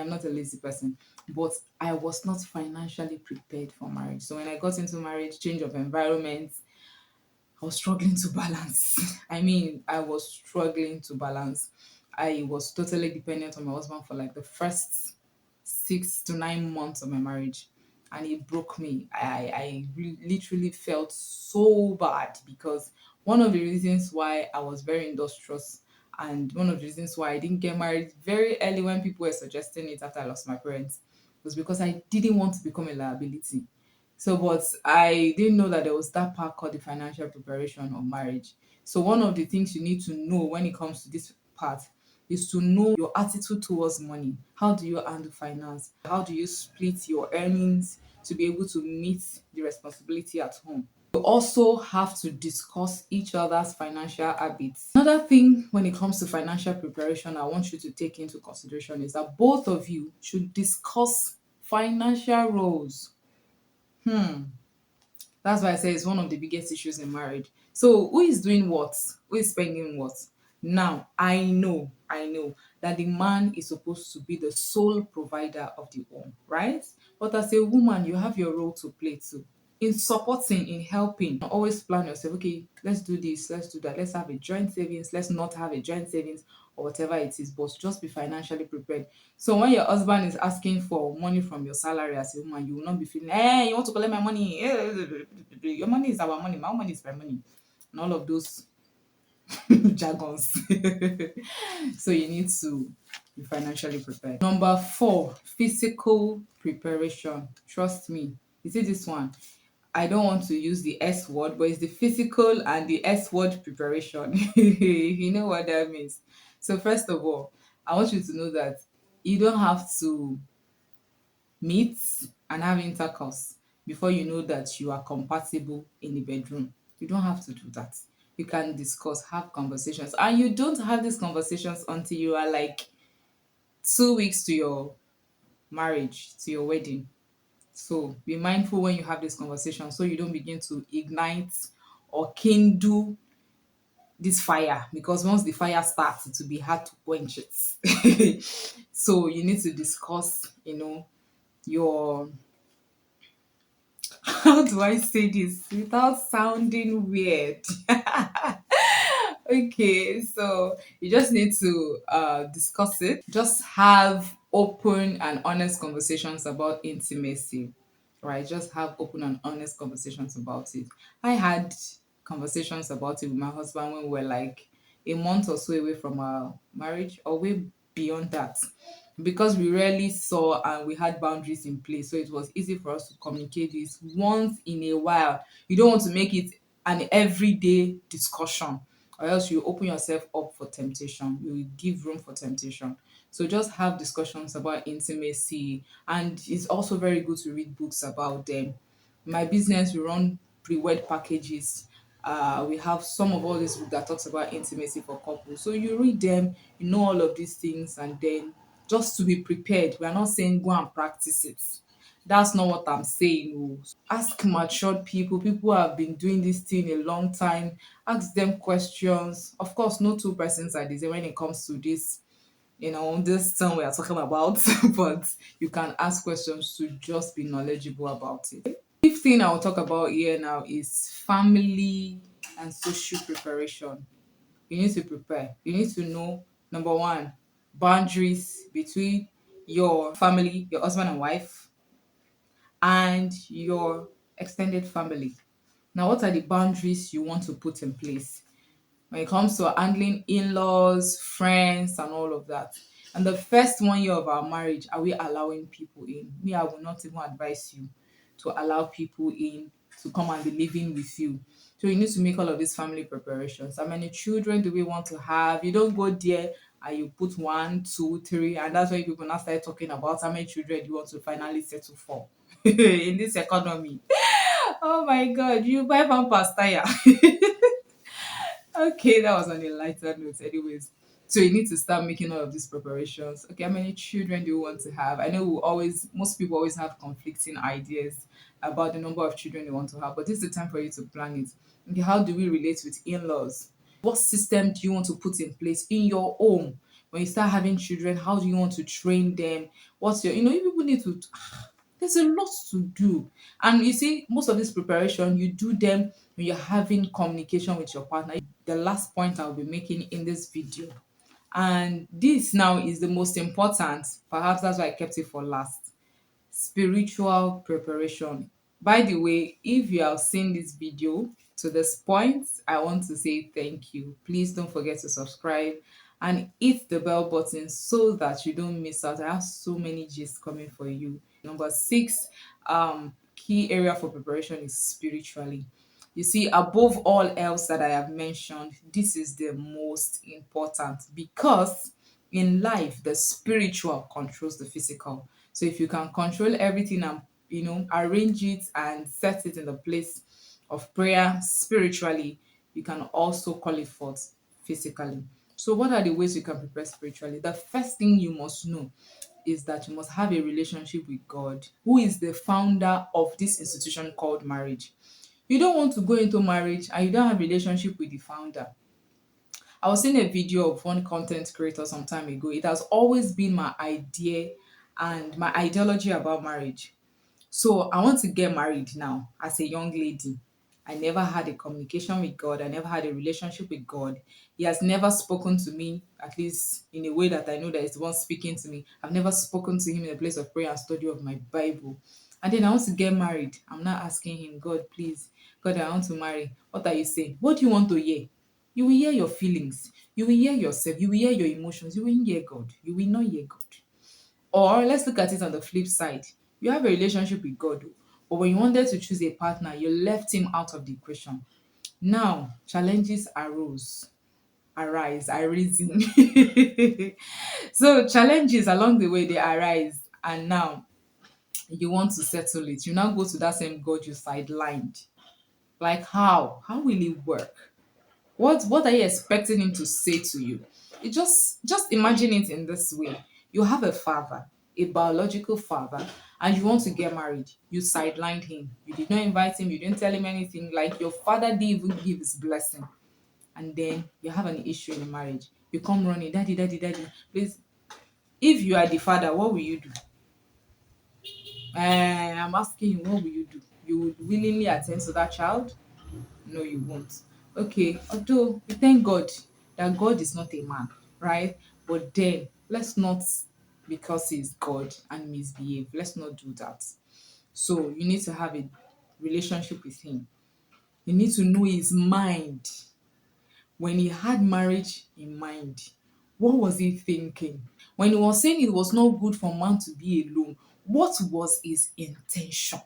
I'm not a lazy person, but I was not financially prepared for marriage. So when I got into marriage, change of environment, I was struggling to balance. I mean, I was struggling to balance. I was totally dependent on my husband for like the first 6 to 9 months of my marriage, and it broke me. Literally felt so bad because one of the reasons why I was very industrious and one of the reasons why I didn't get married very early when people were suggesting it after I lost my parents was because I didn't want to become a liability. So, but I didn't know that there was that part called the financial preparation of marriage. So, one of the things you need to know when it comes to this part is to know your attitude towards money. How do you handle finance? How do you split your earnings to be able to meet the responsibility at home? You also have to discuss each other's financial habits. Another thing when it comes to financial preparation, I want you to take into consideration is that both of you should discuss financial roles. That's why I say it's one of the biggest issues in marriage. So who is doing what? Who is spending what? Now I know that the man is supposed to be the sole provider of the home, right? But as a woman, you have your role to play too. In supporting, in helping, always plan yourself. Okay, let's do this, let's do that. Let's have a joint savings. Let's not have a joint savings or whatever it is, but just be financially prepared. So when your husband is asking for money from your salary as a woman, you will not be feeling, hey, you want to collect my money? Your money is our money. My money is my money. And all of those jargons. So you need to be financially prepared. Number four, physical preparation. Trust me. You see this one? I don't want to use the S word, but it's the physical and the S word preparation. You know what that means. So first of all, I want you to know that you don't have to meet and have intercourse before you know that you are compatible in the bedroom. You don't have to do that. You can discuss, have conversations, and you don't have these conversations until you are like 2 weeks to your marriage, to your wedding. So be mindful when you have this conversation so you don't begin to ignite or kindle this fire, because once the fire starts, it will be hard to quench it. So you need to discuss, your how do I say this without sounding weird? Okay, so you just need to discuss it. Just have open and honest conversations about intimacy, right? Just have open and honest conversations about it. I had conversations about it with my husband when we were like a month or so away from our marriage, or way beyond that, because we rarely saw and we had boundaries in place. So it was easy for us to communicate this once in a while. You don't want to make it an everyday discussion, or else you open yourself up for temptation. You will give room for temptation. So just have discussions about intimacy, and it's also very good to read books about them. My business, we run pre-wed packages. We have some of all these books that talks about intimacy for couples. So you read them, you know all of these things, and then just to be prepared. We are not saying go and practice it. That's not what I'm saying. Oh. Ask matured people who have been doing this thing a long time. Ask them questions. Of course, no two persons are the same when it comes to this thing we are talking about, but you can ask questions to just be knowledgeable about it. Fifth thing I will talk about here now is family and social preparation. You need to prepare. You need to know, number one, boundaries between your family, your husband and wife, and your extended family. Now, what are the boundaries you want to put in place when it comes to handling in-laws, friends, and all of that? And the first 1 year of our marriage, are we allowing people in? Me, I will not even advise you to allow people in to come and be living with you. So you need to make all of these family preparations. How many children do we want to have? You don't go there and you put one, two, three, and that's why people now start talking about how many children you want to finally settle for in this economy. Oh my God, you buy pampers tire. Okay, that was on a lighter note, anyways. So you need to start making all of these preparations. Okay, how many children do you want to have? I know most people always have conflicting ideas about the number of children they want to have, but this is the time for you to plan it. Okay, how do we relate with in-laws? What system do you want to put in place in your home? When you start having children, how do you want to train them? What's your, you people need to, there's a lot to do. And you see, most of this preparation, you do them when you're having communication with your partner. The last point I'll be making in this video. And this now is the most important. Perhaps that's why I kept it for last. Spiritual preparation. By the way, if you have seen this video to this point, I want to say thank you. Please don't forget to subscribe and hit the bell button so that you don't miss out. I have so many gist coming for you. Number six, key area for preparation is spiritually. You see, above all else that I have mentioned, this is the most important because in life, the spiritual controls the physical. So if you can control everything and arrange it and set it in the place of prayer spiritually, you can also call it forth physically. So what are the ways you can prepare spiritually? The first thing you must know is that you must have a relationship with God, who is the founder of this institution called marriage. You don't want to go into marriage and you don't have a relationship with the founder. I was seeing a video of one content creator some time ago. It has always been my idea and my ideology about marriage. So I want to get married now as a young lady. I never had a communication with God. I never had a relationship with God. He has never spoken to me, at least in a way that I know that he's the one speaking to me. I've never spoken to him in a place of prayer and study of my Bible. And then I want to get married. I'm not asking him, God, please, God, I want to marry. What are you saying? What do you want to hear? You will hear your feelings. You will hear yourself. You will hear your emotions. You will hear God. You will not hear God. Or let's look at it on the flip side. You have a relationship with God, but when you wanted to choose a partner, you left him out of the equation. Now, challenges arise, arisen. So challenges along the way they arise, and now you want to settle it. You now go to that same God you sidelined. Like how? How will it work? What are you expecting him to say to you? You just imagine it in this way. You have a father, a biological father, and you want to get married. You sidelined him. You did not invite him, you didn't tell him anything. Like your father didn't even give his blessing. And then you have an issue in the marriage. You come running, daddy, daddy, daddy. Please, if you are the father, what will you do? I'm asking you, what will you do? You would willingly attend to that child? No, you won't. Okay, although we thank God that God is not a man, right? But then let's not, because he's God and misbehave. Let's not do that. So you need to have a relationship with him. You need to know his mind. When he had marriage in mind, what was he thinking? When he was saying it was not good for man to be alone, what was his intention?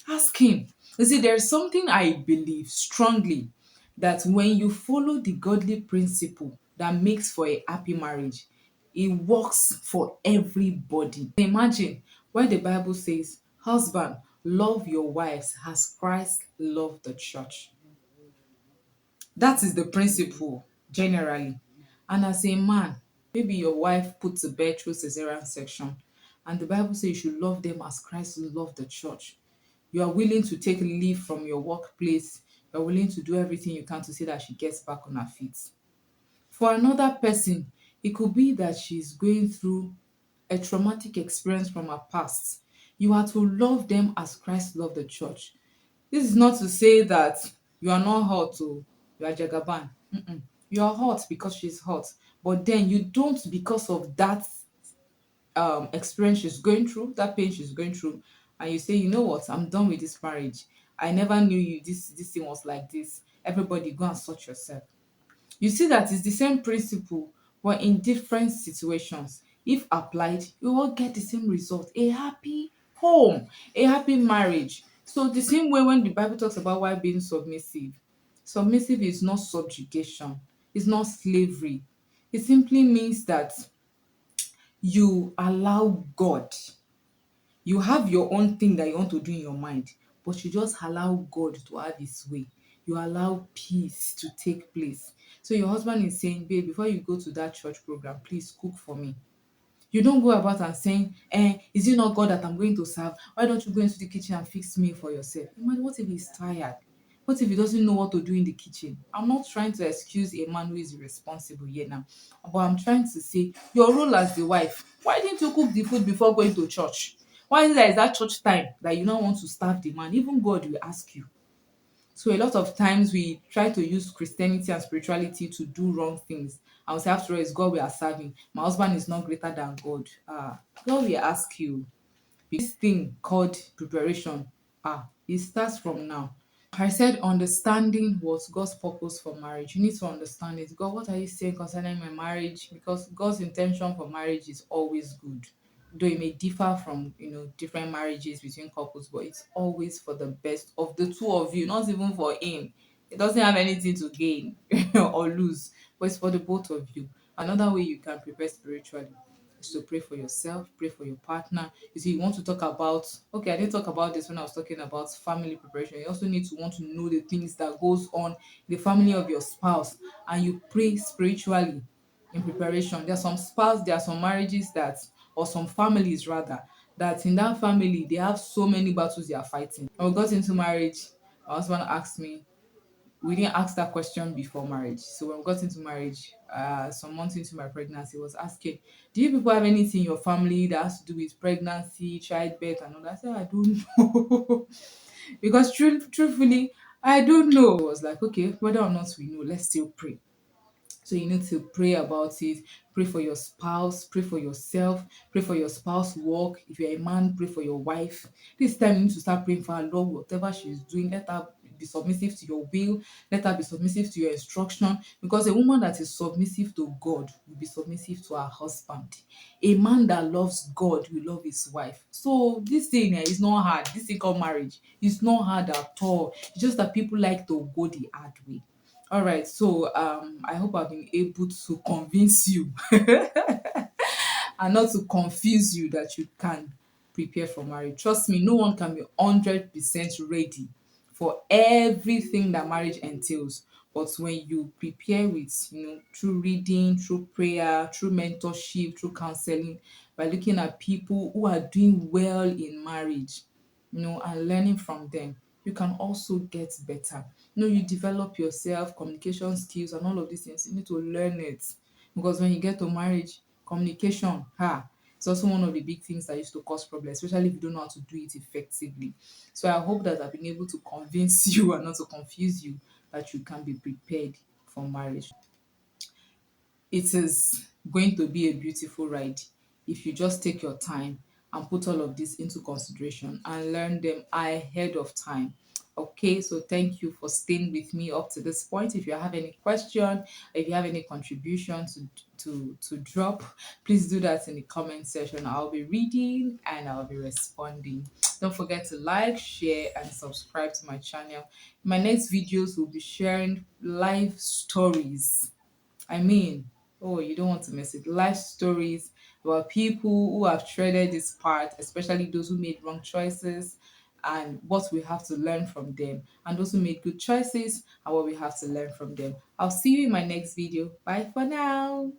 Ask him. You see, there's something I believe strongly that when you follow the godly principle that makes for a happy marriage, it works for everybody. Imagine when the Bible says, husband, love your wives as Christ loved the church. That is the principle generally. And as a man, maybe your wife put to bed through cesarean section, and the Bible says you should love them as Christ loved the church. You are willing to take leave from your workplace. You're willing to do everything you can to see that she gets back on her feet. For another person, it could be that she's going through a traumatic experience from her past. You are to love them as Christ loved the church. This is not to say that you are not hot or you are Jagaban. Mm-mm. You are hot because she's hot. But then you don't, because of that experience she's going through, that pain she's going through, and you say, you know what, I'm done with this marriage. I never knew you this thing was like this. Everybody go and sort yourself. You see that it's the same principle, but in different situations. If applied, you will get the same result. A happy home, a happy marriage. So the same way when the Bible talks about why being submissive, submissive is not subjugation, it's not slavery. It simply means that you allow God. You have your own thing that you want to do in your mind, but you just allow God to have his way. You allow peace to take place. So your husband is saying, babe, before you go to that church program, please cook for me. You don't go about and saying, is it not God that I'm going to serve? Why don't you go into the kitchen and fix me for yourself? Imagine, what if he's tired? What if he doesn't know what to do in the kitchen? I'm not trying to excuse a man who is irresponsible here now, but I'm trying to say your role as the wife. Why didn't you cook the food before going to church? Why is there is that church time that you now want to starve the man? Even God will ask you. So a lot of times we try to use Christianity and spirituality to do wrong things. I will say, after all, it's God we are serving. My husband is not greater than God. God will ask you. This thing called preparation, it starts from now. I said understanding what God's purpose for marriage. You need to understand it. God, what are you saying concerning my marriage? Because God's intention for marriage is always good. Though it may differ from different marriages between couples, but it's always for the best of the two of you, not even for him. It doesn't have anything to gain or lose, but it's for the both of you. Another way you can prepare spiritually is to pray for yourself, pray for your partner. You see, you want to talk about, okay, I didn't talk about this when I was talking about family preparation. You also need to want to know the things that goes on in the family of your spouse, and you pray spiritually in preparation. There are some marriages that, or some families rather, that in that family they have so many battles they are fighting. When we got into marriage, my husband asked me, we didn't ask that question before marriage. So when we got into marriage, some months into my pregnancy, he was asking, "Do you people have anything in your family that has to do with pregnancy, childbirth, and all that?" I said, "I don't know," because truthfully, I don't know. I was like, "Okay, whether or not we know, let's still pray." So you need to pray about it. Pray for your spouse, pray for yourself, pray for your spouse work. If you're a man, pray for your wife. This time you need to start praying for her, Lord, whatever she's doing, let her be submissive to your will, let her be submissive to your instruction. Because a woman that is submissive to God will be submissive to her husband. A man that loves God will love his wife. So this thing is not hard. This thing called marriage is not hard at all. It's just that people like to go the hard way. All right, so I hope I've been able to convince you and not to confuse you that you can prepare for marriage. Trust me, no one can be 100% ready for everything that marriage entails. But when you prepare with, through reading, through prayer, through mentorship, through counseling, by looking at people who are doing well in marriage, and learning from them, you can also get better. You develop yourself, communication skills, and all of these things. You need to learn it, because when you get to marriage, communication, it's also one of the big things that used to cause problems, especially if you don't know how to do it effectively. So I hope that I've been able to convince you and not to confuse you that you can be prepared for marriage. It is going to be a beautiful ride if you just take your time and put all of this into consideration and learn them ahead of time. Okay, so thank you for staying with me up to this point. If you have any question, if you have any contribution to drop, please do that in the comment section. I'll be reading and I'll be responding. Don't forget to like, share, and subscribe to my channel. My next videos will be sharing life stories. I mean, oh, you don't want to miss it. Life stories about people who have treaded this path, especially those who made wrong choices, and what we have to learn from them, and those who made good choices and what we have to learn from them. I'll see you in my next video. Bye for now.